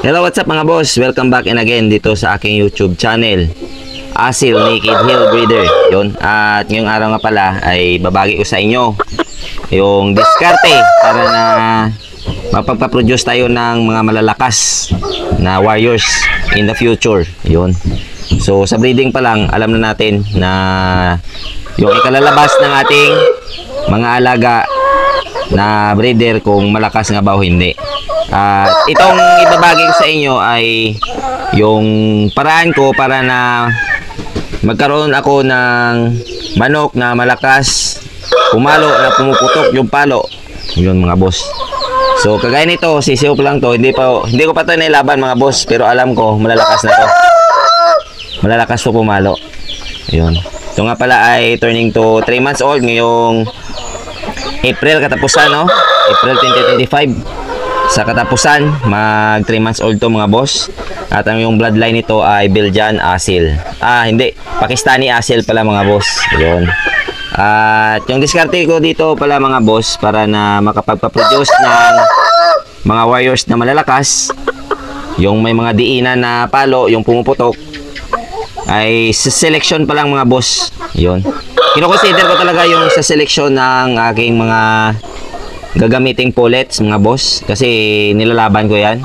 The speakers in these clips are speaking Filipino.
Hello, what's up mga boss? Welcome back and again dito sa aking YouTube channel, Asil Naked Hill Breeder. Yun. At ngayong araw nga pala ay babagi ko sa inyo yung diskarte para na mapagpaproduce tayo ng mga malalakas na warriors in the future. Yun. So sa breeding pa lang, alam na natin na yung ikalalabas ng ating mga alaga na breeder kung malakas nga ba o hindi. At itong ibabagi ko sa inyo ay yung paraan ko para na magkaroon ako ng manok na malakas pumalo, na pumuputok yung palo. Yun mga boss. So kagaya nito, sisiw pa lang to, hindi ko pa to nailaban mga boss, pero alam ko malalakas na to. Malalakas to pumalo. Yun. Ito nga pala ay turning to 3 months old ngayong April katapusan, no? April 2025. Sa katapusan, mag 3 months old to mga boss. At ang yung bloodline nito ay Belgian Asil. Hindi, Pakistani Asil pala mga boss. Yun. At yung diskarte ko dito pala mga boss para na makapagpaproduce ng mga warriors na malalakas, yung may mga diinan na palo, yung pumuputok, ay sa selection pa lang mga boss. Yun. Kino-consider ko talaga yung sa selection ng aking mga gagamiting pullets mga boss, kasi nilalaban ko yan.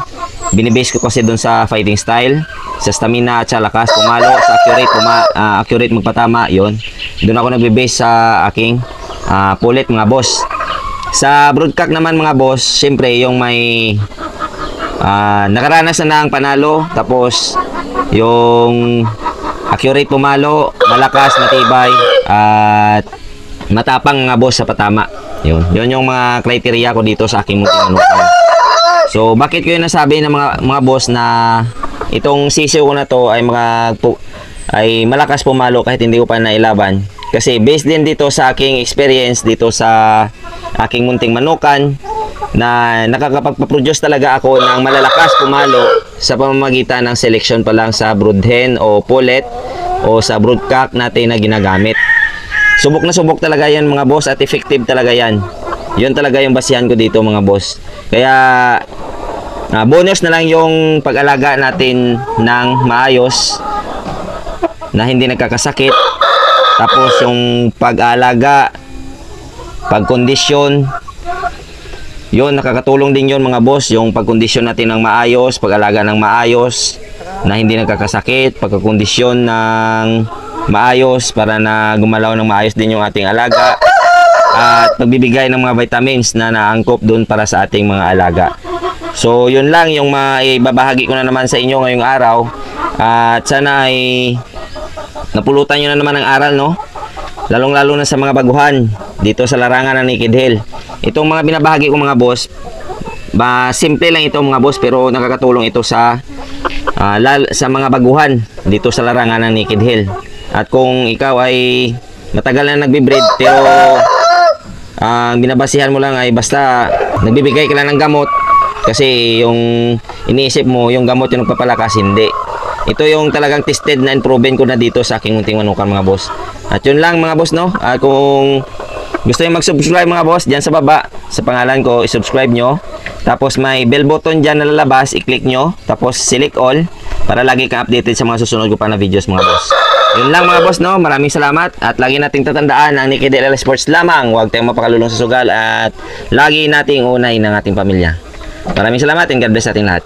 Binibase ko kasi dun sa fighting style, sa stamina at sa lakas pumalo, sa accurate magpatama. Yun, dun ako nagbe-base sa aking pullet mga boss. Sa broodcock naman mga boss, syempre yung may nakaranas na ng panalo, tapos yung accurate pumalo, malakas, matibay at matapang mga boss sa patama. Yun yung mga criteria ko dito sa aking munting manukan. So bakit ko yun nasabi ng mga boss na itong sisiw ko na to ay malakas pumalo kahit hindi ko pa nailaban? Kasi based din dito sa aking experience dito sa aking munting manukan na nakakapagpaproduce talaga ako ng malalakas pumalo sa pamamagitan ng selection pa lang sa broodhen o pullet o sa broodcock natin na ginagamit. Subok na subok talaga yan mga boss at effective talaga yan. Yun talaga yung basihan ko dito mga boss. Kaya bonus na lang yung pag-alaga natin ng maayos na hindi nagkakasakit. Tapos yung pag-alaga, pagkondisyon, yun, nakakatulong din yun mga boss. Yung pagkondisyon natin ng maayos, pag-alaga ng maayos na hindi nagkakasakit, pagkakondisyon ng maayos para na gumalaw ng maayos din yung ating alaga, at pagbibigay ng mga vitamins na naangkop dun para sa ating mga alaga. So yun lang yung maibabahagi ko na naman sa inyo ngayong araw, at sana ay napulutan nyo na naman ng aral, no? Lalong lalo na sa mga baguhan dito sa larangan ng Naked Hill. Itong mga binabahagi ko mga boss, simple lang ito mga boss, pero nakakatulong ito sa mga baguhan dito sa larangan ng Naked Hill. At kung ikaw ay matagal na nagbe-breed pero binabasihan mo lang ay basta nagbibigay ka lang ng gamot kasi yung iniisip mo yung gamot yung nagpapalakas, hindi. Ito yung talagang tested na and proven ko na dito sa aking munting manukan mga boss. At yun lang mga boss, no? Kung gusto nyo mag-subscribe mga boss, dyan sa baba sa pangalan ko, i-subscribe nyo. Tapos may bell button dyan na lalabas, i-click nyo. Tapos select all para lagi kang updated sa mga susunod ko pa na videos mga boss. Yun lang mga boss, no? Maraming salamat. At lagi nating tatandaan ang Naked Hill Sports lamang. Huwag tayong mapakalulong sa sugal. At lagi nating unay ng ating pamilya. Maraming salamat and God bless ating lahat.